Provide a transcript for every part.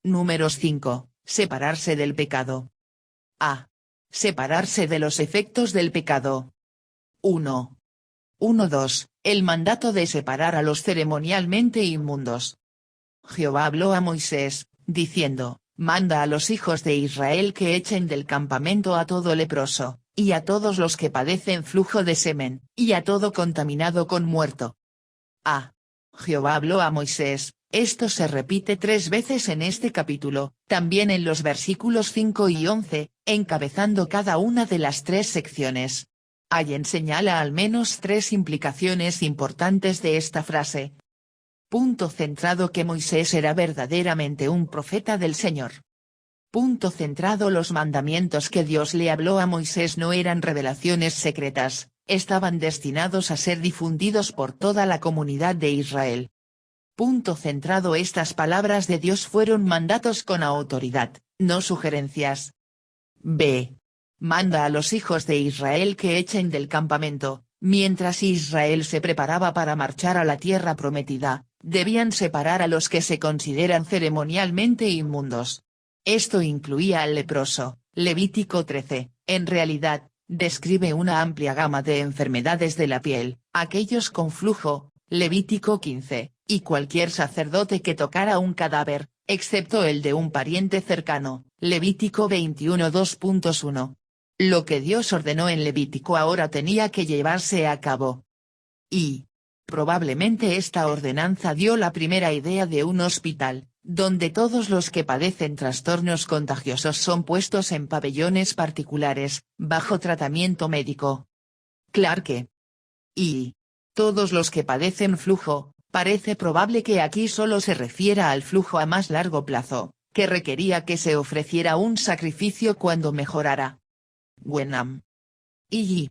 Número 5. Separarse del pecado. A. Separarse de los efectos del pecado. 1. 1.2. El mandato de separar a los ceremonialmente inmundos. Jehová habló a Moisés, diciendo, manda a los hijos de Israel que echen del campamento a todo leproso, y a todos los que padecen flujo de semen, y a todo contaminado con muerto. A. Jehová habló a Moisés. Esto se repite 3 veces en este capítulo, también en los versículos 5 y 11, encabezando cada una de las 3 secciones. Allen señala al menos 3 implicaciones importantes de esta frase. Punto centrado: que Moisés era verdaderamente un profeta del Señor. Punto centrado: los mandamientos que Dios le habló a Moisés no eran revelaciones secretas, estaban destinados a ser difundidos por toda la comunidad de Israel. Punto centrado: estas palabras de Dios fueron mandatos con autoridad, no sugerencias. B. Manda a los hijos de Israel que echen del campamento. Mientras Israel se preparaba para marchar a la tierra prometida, debían separar a los que se consideran ceremonialmente inmundos. Esto incluía al leproso. Levítico 13, en realidad, describe una amplia gama de enfermedades de la piel, aquellos con flujo, Levítico 15, y cualquier sacerdote que tocara un cadáver, excepto el de un pariente cercano, Levítico 21 2.1. Lo que Dios ordenó en Levítico ahora tenía que llevarse a cabo. Y probablemente esta ordenanza dio la primera idea de un hospital, donde todos los que padecen trastornos contagiosos son puestos en pabellones particulares, bajo tratamiento médico. Clarke. Y todos los que padecen flujo. Parece probable que aquí solo se refiera al flujo a más largo plazo, que requería que se ofreciera un sacrificio cuando mejorara. Wenham. Y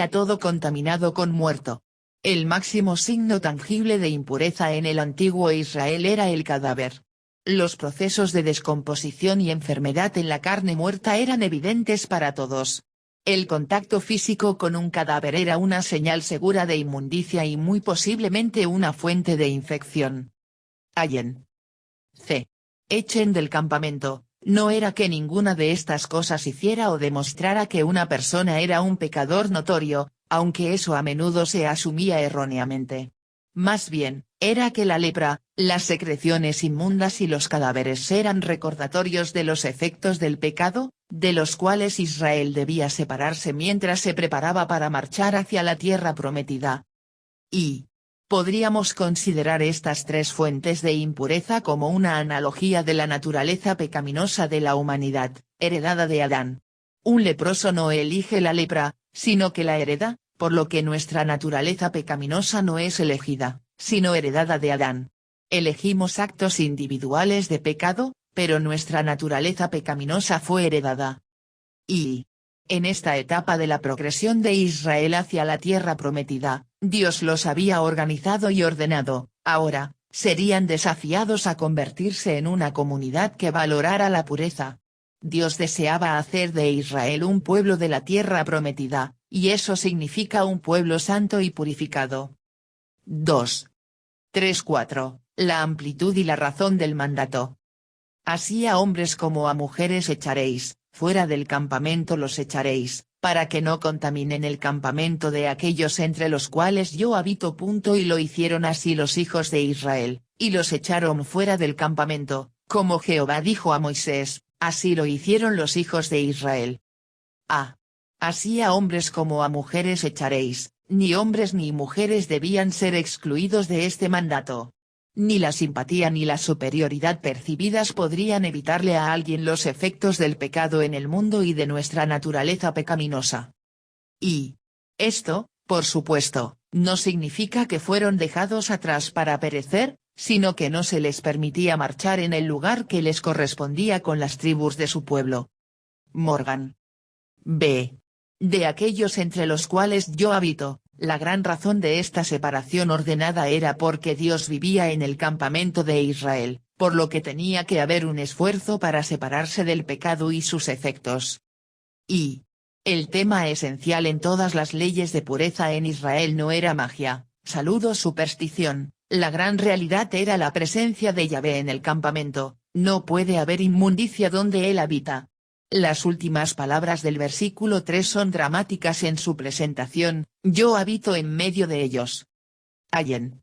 a todo contaminado con muerto. El máximo signo tangible de impureza en el antiguo Israel era el cadáver. Los procesos de descomposición y enfermedad en la carne muerta eran evidentes para todos. El contacto físico con un cadáver era una señal segura de inmundicia y muy posiblemente una fuente de infección. Allen. C. Echen del campamento. No era que ninguna de estas cosas hiciera o demostrara que una persona era un pecador notorio, aunque eso a menudo se asumía erróneamente. Más bien, era que la lepra, las secreciones inmundas y los cadáveres eran recordatorios de los efectos del pecado, de los cuales Israel debía separarse mientras se preparaba para marchar hacia la tierra prometida. Y podríamos considerar estas 3 fuentes de impureza como una analogía de la naturaleza pecaminosa de la humanidad, heredada de Adán. Un leproso no elige la lepra, sino que la hereda, por lo que nuestra naturaleza pecaminosa no es elegida, sino heredada de Adán. Elegimos actos individuales de pecado, pero nuestra naturaleza pecaminosa fue heredada. Y en esta etapa de la progresión de Israel hacia la tierra prometida, Dios los había organizado y ordenado. Ahora, serían desafiados a convertirse en una comunidad que valorara la pureza. Dios deseaba hacer de Israel un pueblo de la tierra prometida, y eso significa un pueblo santo y purificado. 2. 3.4. La amplitud y la razón del mandato. Así a hombres como a mujeres echaréis, fuera del campamento los echaréis, para que no contaminen el campamento de aquellos entre los cuales yo habito. Y lo hicieron así los hijos de Israel, y los echaron fuera del campamento, como Jehová dijo a Moisés, así lo hicieron los hijos de Israel. A. Así a hombres como a mujeres echaréis. Ni hombres ni mujeres debían ser excluidos de este mandato. Ni la simpatía ni la superioridad percibidas podrían evitarle a alguien los efectos del pecado en el mundo y de nuestra naturaleza pecaminosa. Y esto, por supuesto, no significa que fueron dejados atrás para perecer, sino que no se les permitía marchar en el lugar que les correspondía con las tribus de su pueblo. Morgan. B. De aquellos entre los cuales yo habito. La gran razón de esta separación ordenada era porque Dios vivía en el campamento de Israel, por lo que tenía que haber un esfuerzo para separarse del pecado y sus efectos. Y el tema esencial en todas las leyes de pureza en Israel no era magia, salud o superstición, la gran realidad era la presencia de Yahvé en el campamento, No puede haber inmundicia donde él habita. Las últimas palabras del versículo 3 son dramáticas en su presentación: yo habito en medio de ellos. Allen.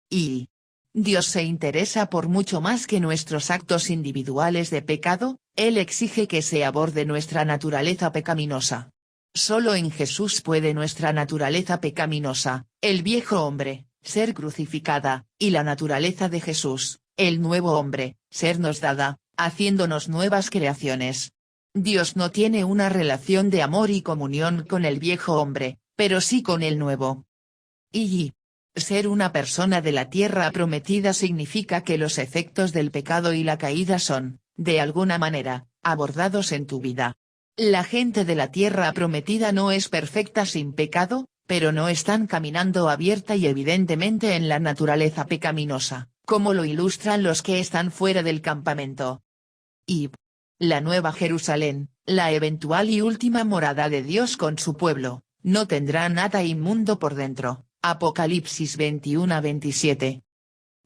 Y Dios se interesa por mucho más que nuestros actos individuales de pecado. Él exige que se aborde nuestra naturaleza pecaminosa. Solo en Jesús puede nuestra naturaleza pecaminosa, el viejo hombre, ser crucificada, y la naturaleza de Jesús, el nuevo hombre, sernos dada, haciéndonos nuevas creaciones. Dios no tiene una relación de amor y comunión con el viejo hombre, pero sí con el nuevo. Y ser una persona de la tierra prometida significa que los efectos del pecado y la caída son, de alguna manera, abordados en tu vida. La gente de la tierra prometida no es perfecta sin pecado, pero no están caminando abierta y evidentemente en la naturaleza pecaminosa, como lo ilustran los que están fuera del campamento. Y la Nueva Jerusalén, la eventual y última morada de Dios con su pueblo, no tendrá nada inmundo por dentro. Apocalipsis 21-27.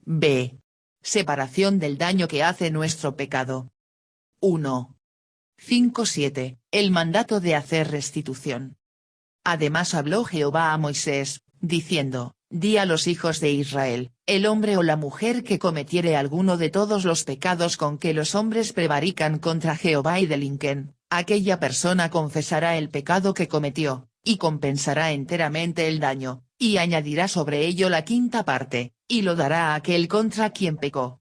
B. Separación del daño que hace nuestro pecado. 1. 5:7, el mandato de hacer restitución. Además habló Jehová a Moisés, diciendo: di a los hijos de Israel, el hombre o la mujer que cometiere alguno de todos los pecados con que los hombres prevarican contra Jehová y delinquen, aquella persona confesará el pecado que cometió, y compensará enteramente el daño, y añadirá sobre ello la quinta parte, y lo dará a aquel contra quien pecó.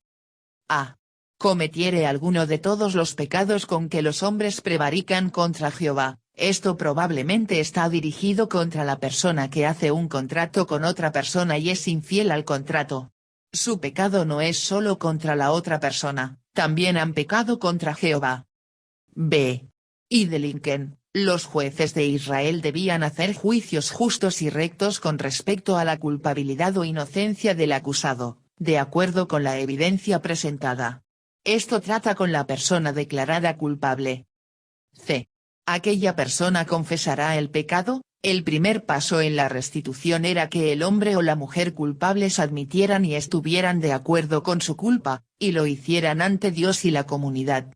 A. Cometiere alguno de todos los pecados con que los hombres prevarican contra Jehová. Esto probablemente está dirigido contra la persona que hace un contrato con otra persona y es infiel al contrato. Su pecado no es solo contra la otra persona, también han pecado contra Jehová. B. Y delinquen. Los jueces de Israel debían hacer juicios justos y rectos con respecto a la culpabilidad o inocencia del acusado, de acuerdo con la evidencia presentada. Esto trata con la persona declarada culpable. C. Aquella persona confesará el pecado. El primer paso en la restitución era que el hombre o la mujer culpables admitieran y estuvieran de acuerdo con su culpa, y lo hicieran ante Dios y la comunidad.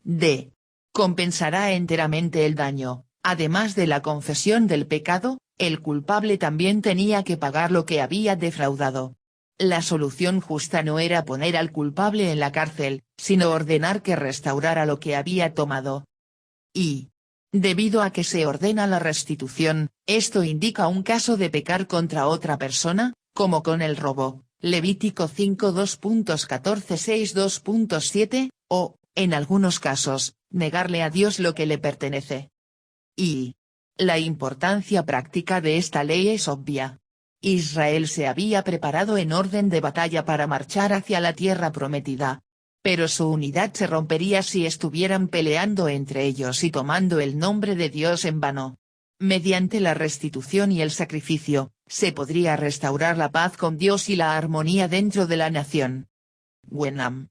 D. Compensará enteramente el daño. Además de la confesión del pecado, el culpable también tenía que pagar lo que había defraudado. La solución justa no era poner al culpable en la cárcel, sino ordenar que restaurara lo que había tomado. Y, debido a que se ordena la restitución, esto indica un caso de pecar contra otra persona, como con el robo, Levítico 5:2.14-6:2.7, o, en algunos casos, negarle a Dios lo que le pertenece. Y la importancia práctica de esta ley es obvia. Israel se había preparado en orden de batalla para marchar hacia la tierra prometida. Pero su unidad se rompería si estuvieran peleando entre ellos y tomando el nombre de Dios en vano. Mediante la restitución y el sacrificio, se podría restaurar la paz con Dios y la armonía dentro de la nación. Wenham.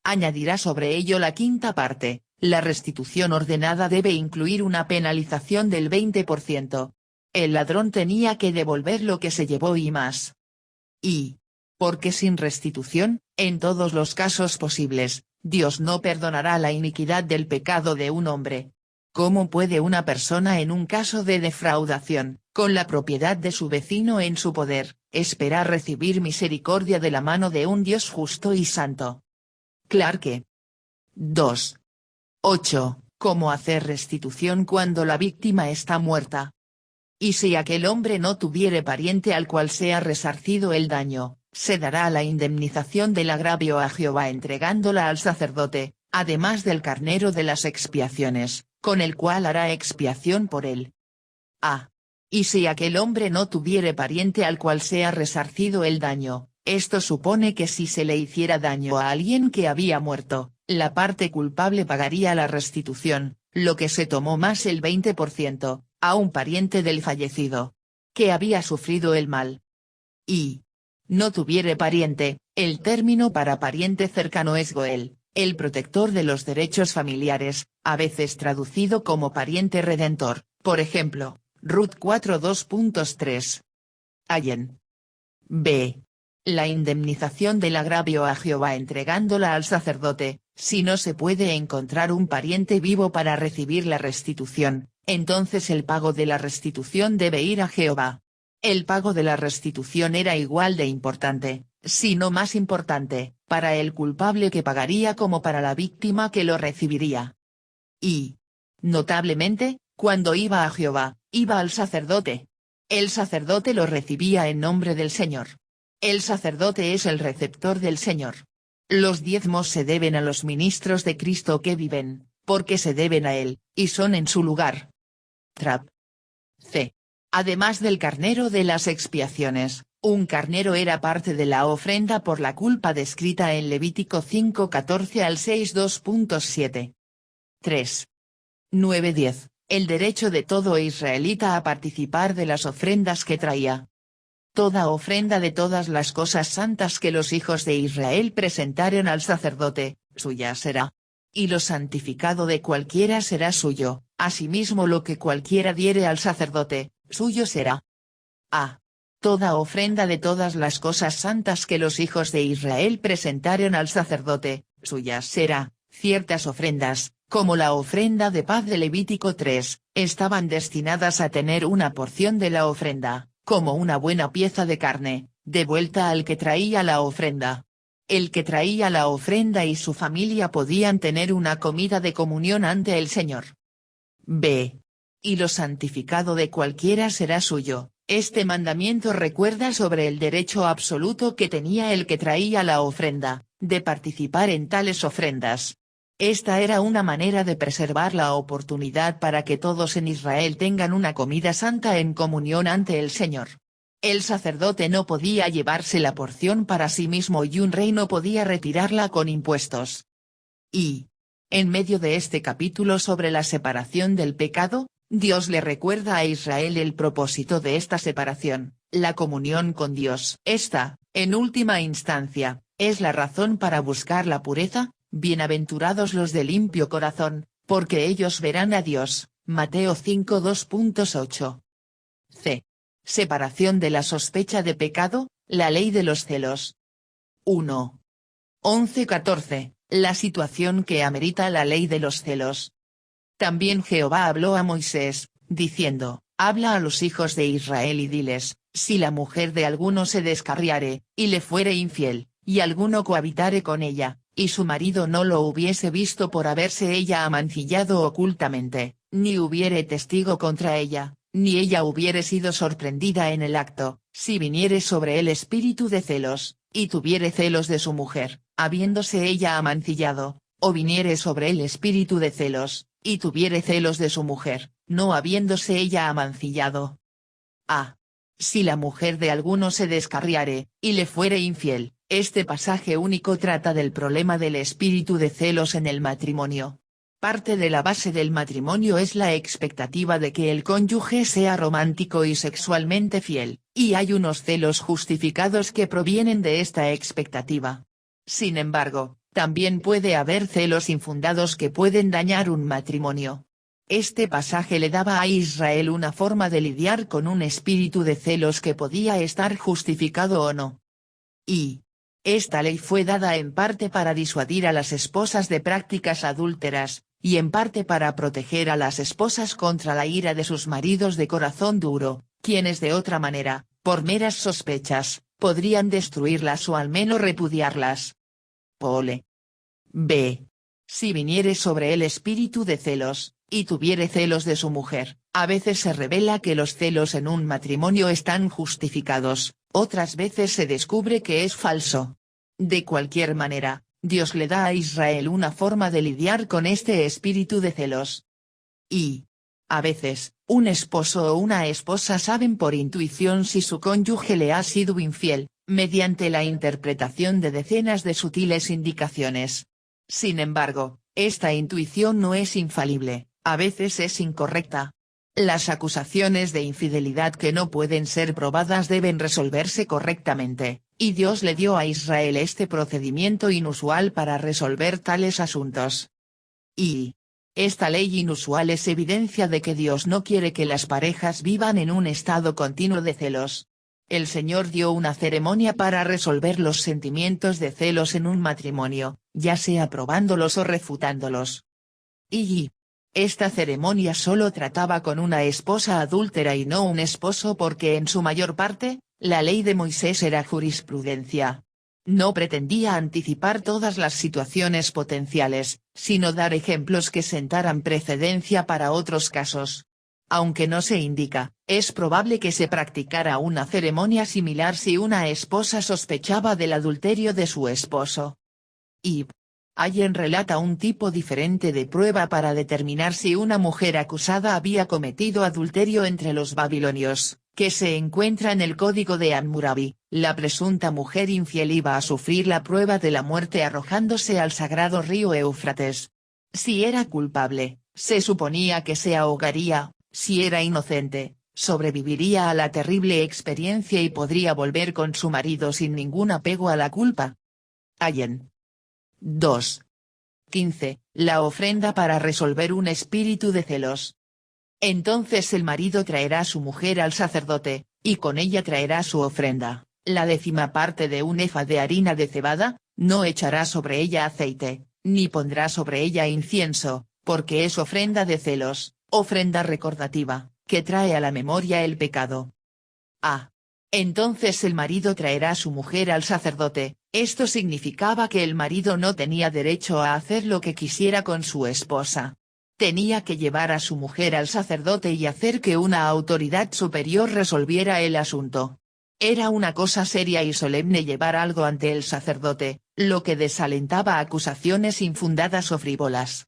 Añadirá sobre ello la quinta parte. La restitución ordenada debe incluir una penalización del 20%. El ladrón tenía que devolver lo que se llevó y más. Y, porque sin restitución, en todos los casos posibles, Dios no perdonará la iniquidad del pecado de un hombre. ¿Cómo puede una persona en un caso de defraudación, con la propiedad de su vecino en su poder, esperar recibir misericordia de la mano de un Dios justo y santo? Clarke. 2. 8. ¿Cómo hacer restitución cuando la víctima está muerta? Y si aquel hombre no tuviere pariente al cual sea resarcido el daño, se dará la indemnización del agravio a Jehová entregándola al sacerdote, además del carnero de las expiaciones, con el cual hará expiación por él. A. Y si aquel hombre no tuviere pariente al cual sea resarcido el daño, esto supone que si se le hiciera daño a alguien que había muerto, la parte culpable pagaría la restitución, lo que se tomó más el 20%, a un pariente del fallecido, que había sufrido el mal. Y no tuviere pariente, el término para pariente cercano es Goel, el protector de los derechos familiares, a veces traducido como pariente redentor, por ejemplo, Ruth 4:2.3. Allen. B. la indemnización del agravio a Jehová entregándola al sacerdote. Si no se puede encontrar un pariente vivo para recibir la restitución, entonces el pago de la restitución debe ir a Jehová. El pago de la restitución era igual de importante, si no más importante, para el culpable que pagaría como para la víctima que lo recibiría. Y, notablemente, cuando iba a Jehová, iba al sacerdote. El sacerdote lo recibía en nombre del Señor. El sacerdote es el receptor del Señor. Los diezmos se deben a los ministros de Cristo que viven, porque se deben a Él, y son en su lugar. Trap. C. Además del carnero de las expiaciones, un carnero era parte de la ofrenda por la culpa descrita en Levítico 5:14 al 6:2.7. 3. 9:10. El derecho de todo israelita a participar de las ofrendas que traía. Toda ofrenda de todas las cosas santas que los hijos de Israel presentaron al sacerdote, suya será. Y lo santificado de cualquiera será suyo, asimismo lo que cualquiera diere al sacerdote, suyo será. A. Toda ofrenda de todas las cosas santas que los hijos de Israel presentaron al sacerdote, suya será. Ciertas ofrendas, como la ofrenda de paz de Levítico 3, estaban destinadas a tener una porción de la ofrenda, como una buena pieza de carne, devuelta al que traía la ofrenda. El que traía la ofrenda y su familia podían tener una comida de comunión ante el Señor. B. Y lo santificado de cualquiera será suyo. Este mandamiento recuerda sobre el derecho absoluto que tenía el que traía la ofrenda, de participar en tales ofrendas. Esta era una manera de preservar la oportunidad para que todos en Israel tengan una comida santa en comunión ante el Señor. El sacerdote no podía llevarse la porción para sí mismo y un rey no podía retirarla con impuestos. Y, en medio de este capítulo sobre la separación del pecado, Dios le recuerda a Israel el propósito de esta separación, la comunión con Dios. Esta, en última instancia, es la razón para buscar la pureza. Bienaventurados los de limpio corazón, porque ellos verán a Dios. Mateo 5:2.8. C. Separación de la sospecha de pecado, la ley de los celos. 1. 11:14, la situación que amerita la ley de los celos. También Jehová habló a Moisés, diciendo, habla a los hijos de Israel y diles, si la mujer de alguno se descarriare, y le fuere infiel, y alguno cohabitare con ella, y su marido no lo hubiese visto por haberse ella amancillado ocultamente, ni hubiere testigo contra ella, ni ella hubiere sido sorprendida en el acto, si viniere sobre él espíritu de celos, y tuviere celos de su mujer, habiéndose ella amancillado, o viniere sobre él espíritu de celos, y tuviere celos de su mujer, no habiéndose ella amancillado. A. Si la mujer de alguno se descarriare, y le fuere infiel. Este pasaje único trata del problema del espíritu de celos en el matrimonio. Parte de la base del matrimonio es la expectativa de que el cónyuge sea romántico y sexualmente fiel, y hay unos celos justificados que provienen de esta expectativa. Sin embargo, también puede haber celos infundados que pueden dañar un matrimonio. Este pasaje le daba a Israel una forma de lidiar con un espíritu de celos que podía estar justificado o no. Y esta ley fue dada en parte para disuadir a las esposas de prácticas adúlteras, y en parte para proteger a las esposas contra la ira de sus maridos de corazón duro, quienes de otra manera, por meras sospechas, podrían destruirlas o al menos repudiarlas. Pole. B. Si viniere sobre él espíritu de celos, y tuviere celos de su mujer, a veces se revela que los celos en un matrimonio están justificados, otras veces se descubre que es falso. De cualquier manera, Dios le da a Israel una forma de lidiar con este espíritu de celos. Y, a veces, un esposo o una esposa saben por intuición si su cónyuge le ha sido infiel, mediante la interpretación de decenas de sutiles indicaciones. Sin embargo, esta intuición no es infalible, a veces es incorrecta. Las acusaciones de infidelidad que no pueden ser probadas deben resolverse correctamente, y Dios le dio a Israel este procedimiento inusual para resolver tales asuntos. Y esta ley inusual es evidencia de que Dios no quiere que las parejas vivan en un estado continuo de celos. el Señor dio una ceremonia para resolver los sentimientos de celos en un matrimonio, ya sea probándolos o refutándolos. Y esta ceremonia solo trataba con una esposa adúltera y no un esposo porque en su mayor parte, la ley de Moisés era jurisprudencia. No pretendía anticipar todas las situaciones potenciales, sino dar ejemplos que sentaran precedencia para otros casos. Aunque no se indica, es probable que se practicara una ceremonia similar si una esposa sospechaba del adulterio de su esposo. Ibn Allen relata un tipo diferente de prueba para determinar si una mujer acusada había cometido adulterio entre los babilonios, que se encuentra en el Código de Hammurabi. La presunta mujer infiel iba a sufrir la prueba de la muerte arrojándose al sagrado río Éufrates. Si era culpable, se suponía que se ahogaría; si era inocente, sobreviviría a la terrible experiencia y podría volver con su marido sin ningún apego a la culpa. Allen. 2. 15. La ofrenda para resolver un espíritu de celos. Entonces el marido traerá a su mujer al sacerdote, y con ella traerá su ofrenda, la 10ª parte de un efa de harina de cebada; no echará sobre ella aceite, ni pondrá sobre ella incienso, porque es ofrenda de celos, ofrenda recordativa, que trae a la memoria el pecado. Entonces el marido traerá a su mujer al sacerdote. Esto significaba que el marido no tenía derecho a hacer lo que quisiera con su esposa. Tenía que llevar a su mujer al sacerdote y hacer que una autoridad superior resolviera el asunto. Era una cosa seria y solemne llevar algo ante el sacerdote, lo que desalentaba acusaciones infundadas o frívolas.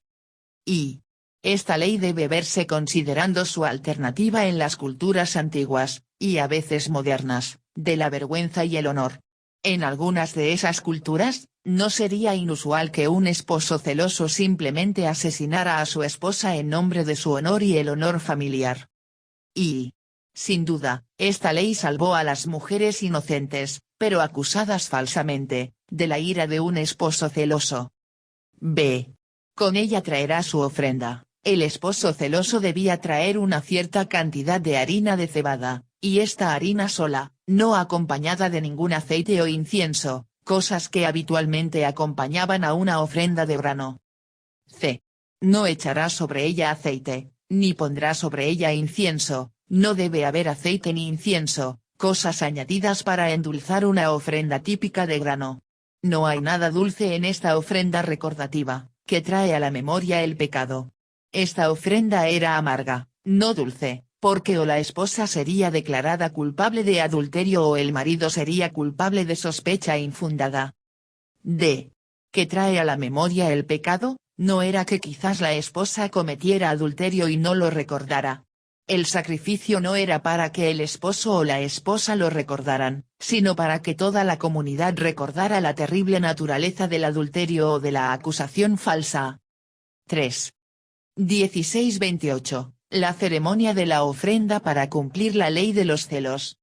Y esta ley debe verse considerando su alternativa en las culturas antiguas, y a veces modernas, de la vergüenza y el honor. En algunas de esas culturas, no sería inusual que un esposo celoso simplemente asesinara a su esposa en nombre de su honor y el honor familiar. Y, sin duda, esta ley salvó a las mujeres inocentes, pero acusadas falsamente, de la ira de un esposo celoso. B. Con ella traerá su ofrenda. El esposo celoso debía traer una cierta cantidad de harina de cebada, y esta harina sola, no acompañada de ningún aceite o incienso, cosas que habitualmente acompañaban a una ofrenda de grano. C. No echará sobre ella aceite, ni pondrá sobre ella incienso; no debe haber aceite ni incienso, cosas añadidas para endulzar una ofrenda típica de grano. No hay nada dulce en esta ofrenda recordativa, que trae a la memoria el pecado. Esta ofrenda era amarga, no dulce, porque o la esposa sería declarada culpable de adulterio o el marido sería culpable de sospecha infundada. D. ¿Qué trae a la memoria el pecado? No era que quizás la esposa cometiera adulterio y no lo recordara. El sacrificio no era para que el esposo o la esposa lo recordaran, sino para que toda la comunidad recordara la terrible naturaleza del adulterio o de la acusación falsa. 3. 16-28. La ceremonia de la ofrenda para cumplir la ley de los celos.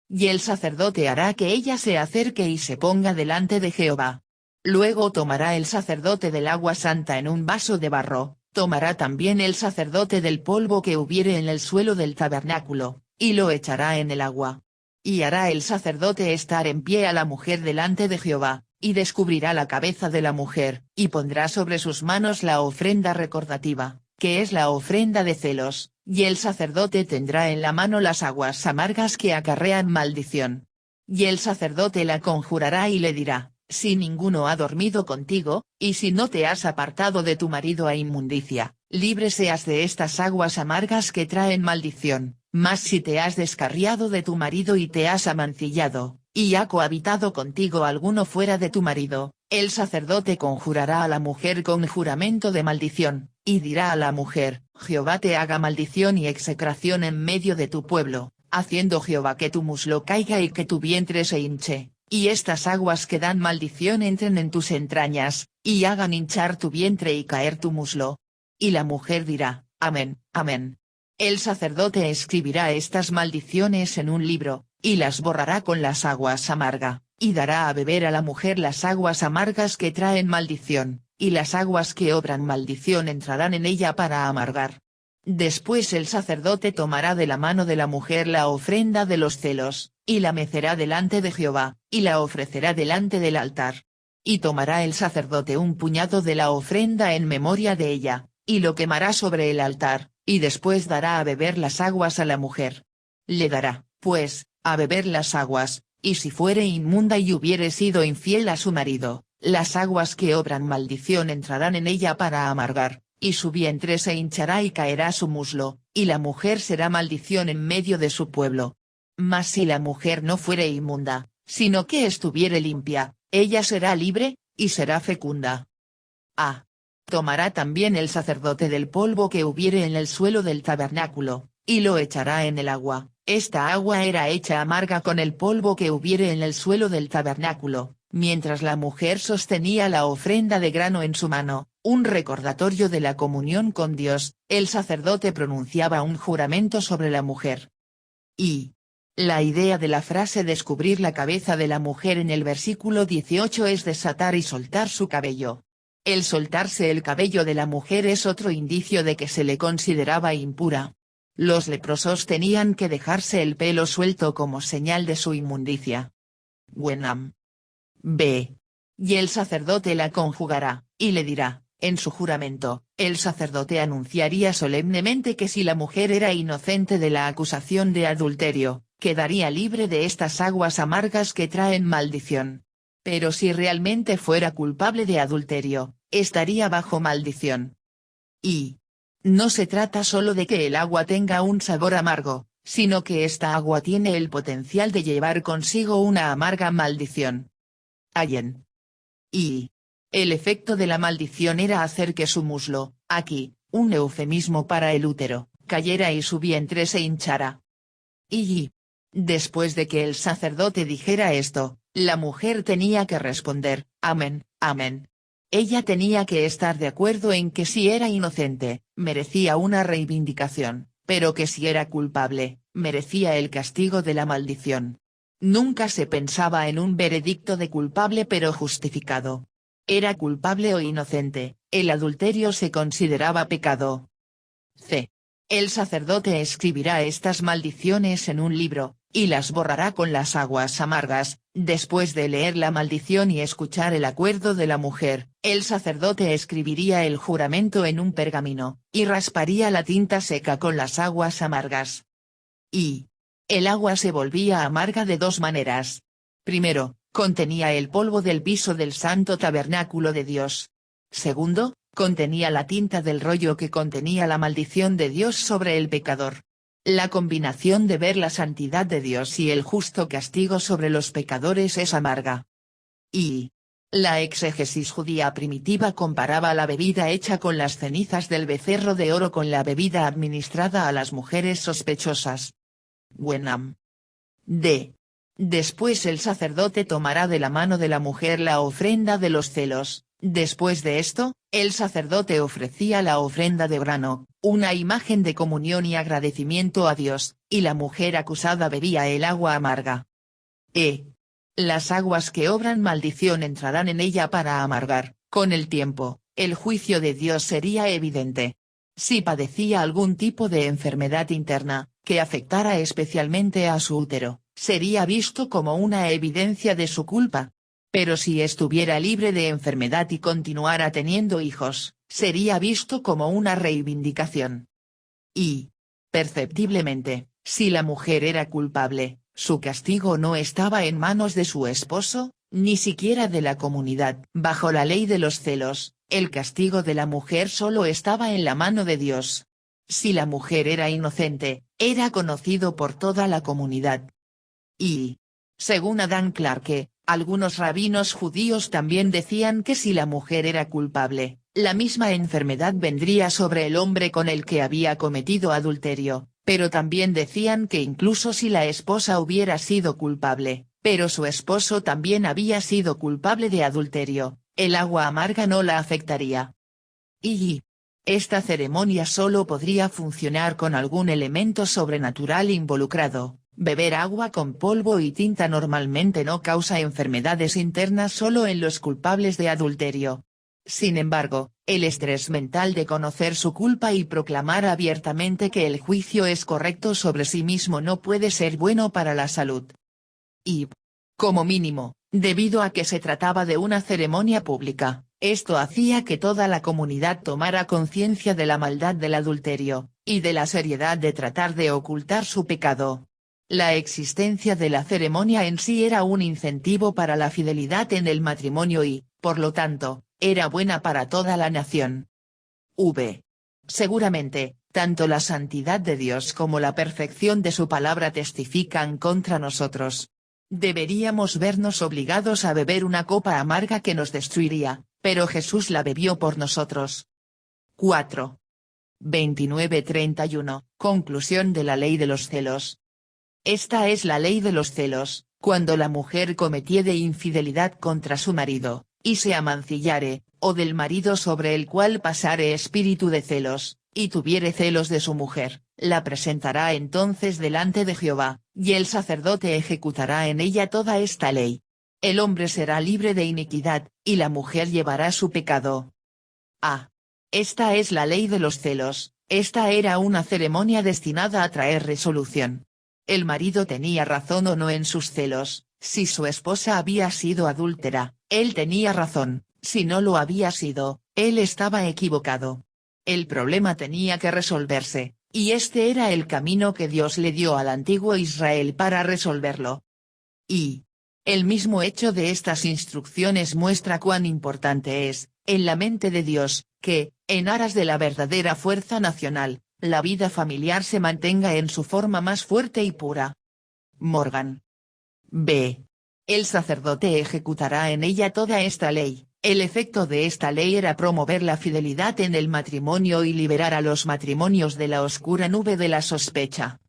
Y el sacerdote hará que ella se acerque y se ponga delante de Jehová. Luego tomará el sacerdote del agua santa en un vaso de barro, tomará también el sacerdote del polvo que hubiere en el suelo del tabernáculo, y lo echará en el agua. Y hará el sacerdote estar en pie a la mujer delante de Jehová, y descubrirá la cabeza de la mujer, y pondrá sobre sus manos la ofrenda recordativa, que es la ofrenda de celos, y el sacerdote tendrá en la mano las aguas amargas que acarrean maldición. Y el sacerdote la conjurará y le dirá: si ninguno ha dormido contigo, y si no te has apartado de tu marido a inmundicia, libre seas de estas aguas amargas que traen maldición; mas si te has descarriado de tu marido y te has amancillado, y ha cohabitado contigo alguno fuera de tu marido, el sacerdote conjurará a la mujer con juramento de maldición, y dirá a la mujer: Jehová te haga maldición y execración en medio de tu pueblo, haciendo Jehová que tu muslo caiga y que tu vientre se hinche, y estas aguas que dan maldición entren en tus entrañas, y hagan hinchar tu vientre y caer tu muslo. Y la mujer dirá: Amén, amén. El sacerdote escribirá estas maldiciones en un libro, y las borrará con las aguas amarga, y dará a beber a la mujer las aguas amargas que traen maldición, y las aguas que obran maldición entrarán en ella para amargar. Después el sacerdote tomará de la mano de la mujer la ofrenda de los celos, y la mecerá delante de Jehová, y la ofrecerá delante del altar. Y tomará el sacerdote un puñado de la ofrenda en memoria de ella, y lo quemará sobre el altar, y después dará a beber las aguas a la mujer. Le dará, pues, a beber las aguas, y si fuere inmunda y hubiere sido infiel a su marido, las aguas que obran maldición entrarán en ella para amargar, y su vientre se hinchará y caerá su muslo, y la mujer será maldición en medio de su pueblo. Mas si la mujer no fuere inmunda, sino que estuviere limpia, ella será libre, y será fecunda. A. Tomará también el sacerdote del polvo que hubiere en el suelo del tabernáculo, y lo echará en el agua. Esta agua era hecha amarga con el polvo que hubiere en el suelo del tabernáculo, mientras la mujer sostenía la ofrenda de grano en su mano, un recordatorio de la comunión con Dios. El sacerdote pronunciaba un juramento sobre la mujer. Y la idea de la frase descubrir la cabeza de la mujer en el versículo 18 es desatar y soltar su cabello. El soltarse el cabello de la mujer es otro indicio de que se le consideraba impura. Los leprosos tenían que dejarse el pelo suelto como señal de su inmundicia. Wenham. B. Y el sacerdote la conjugará, y le dirá, en su juramento, el sacerdote anunciaría solemnemente que si la mujer era inocente de la acusación de adulterio, quedaría libre de estas aguas amargas que traen maldición. Pero si realmente fuera culpable de adulterio, estaría bajo maldición. Y no se trata solo de que el agua tenga un sabor amargo, sino que esta agua tiene el potencial de llevar consigo una amarga maldición. Allen. Y el efecto de la maldición era hacer que su muslo, aquí, un eufemismo para el útero, cayera y su vientre se hinchara. Y después de que el sacerdote dijera esto, la mujer tenía que responder, amén, amén. Ella tenía que estar de acuerdo en que si era inocente, merecía una reivindicación, pero que si era culpable, merecía el castigo de la maldición. Nunca se pensaba en un veredicto de culpable pero justificado. Era culpable o inocente, el adulterio se consideraba pecado. C. El sacerdote escribirá estas maldiciones en un libro, y las borrará con las aguas amargas. Después de leer la maldición y escuchar el acuerdo de la mujer, el sacerdote escribiría el juramento en un pergamino, y rasparía la tinta seca con las aguas amargas. Y el agua se volvía amarga de dos maneras. Primero, contenía el polvo del piso del santo tabernáculo de Dios. Segundo, contenía la tinta del rollo que contenía la maldición de Dios sobre el pecador. La combinación de ver la santidad de Dios y el justo castigo sobre los pecadores es amarga. Y la exégesis judía primitiva comparaba la bebida hecha con las cenizas del becerro de oro con la bebida administrada a las mujeres sospechosas. Wenham. D. Después el sacerdote tomará de la mano de la mujer la ofrenda de los celos. Después de esto, el sacerdote ofrecía la ofrenda de grano, una imagen de comunión y agradecimiento a Dios, y la mujer acusada bebía el agua amarga. Las aguas que obran maldición entrarán en ella para amargar. Con el tiempo, el juicio de Dios sería evidente. Si padecía algún tipo de enfermedad interna, que afectara especialmente a su útero, sería visto como una evidencia de su culpa. Pero si estuviera libre de enfermedad y continuara teniendo hijos, sería visto como una reivindicación. Y, perceptiblemente, si la mujer era culpable, su castigo no estaba en manos de su esposo, ni siquiera de la comunidad. Bajo la ley de los celos, el castigo de la mujer solo estaba en la mano de Dios. Si la mujer era inocente, era conocido por toda la comunidad. Y, según Adam Clarke, algunos rabinos judíos también decían que si la mujer era culpable, la misma enfermedad vendría sobre el hombre con el que había cometido adulterio, pero también decían que incluso si la esposa hubiera sido culpable, pero su esposo también había sido culpable de adulterio, el agua amarga no la afectaría. Y esta ceremonia solo podría funcionar con algún elemento sobrenatural involucrado. Beber agua con polvo y tinta normalmente no causa enfermedades internas solo en los culpables de adulterio. Sin embargo, el estrés mental de conocer su culpa y proclamar abiertamente que el juicio es correcto sobre sí mismo no puede ser bueno para la salud. Y, como mínimo, debido a que se trataba de una ceremonia pública, esto hacía que toda la comunidad tomara conciencia de la maldad del adulterio, y de la seriedad de tratar de ocultar su pecado. La existencia de la ceremonia en sí era un incentivo para la fidelidad en el matrimonio y, por lo tanto, era buena para toda la nación. Seguramente, tanto la santidad de Dios como la perfección de su palabra testifican contra nosotros. Deberíamos vernos obligados a beber una copa amarga que nos destruiría, pero Jesús la bebió por nosotros. 4. 29-31, Conclusión de la ley de los celos. Esta es la ley de los celos: cuando la mujer cometiere infidelidad contra su marido, y se amancillare, o del marido sobre el cual pasare espíritu de celos, y tuviere celos de su mujer, la presentará entonces delante de Jehová, y el sacerdote ejecutará en ella toda esta ley. El hombre será libre de iniquidad, y la mujer llevará su pecado. Esta es la ley de los celos. Esta era una ceremonia destinada a traer resolución. El marido tenía razón o no en sus celos. Si su esposa había sido adúltera, él tenía razón; si no lo había sido, él estaba equivocado. El problema tenía que resolverse, y este era el camino que Dios le dio al antiguo Israel para resolverlo. Y el mismo hecho de estas instrucciones muestra cuán importante es, en la mente de Dios, que, en aras de la verdadera fuerza nacional, la vida familiar se mantenga en su forma más fuerte y pura. Morgan. B. El sacerdote ejecutará en ella toda esta ley. El efecto de esta ley era promover la fidelidad en el matrimonio y liberar a los matrimonios de la oscura nube de la sospecha.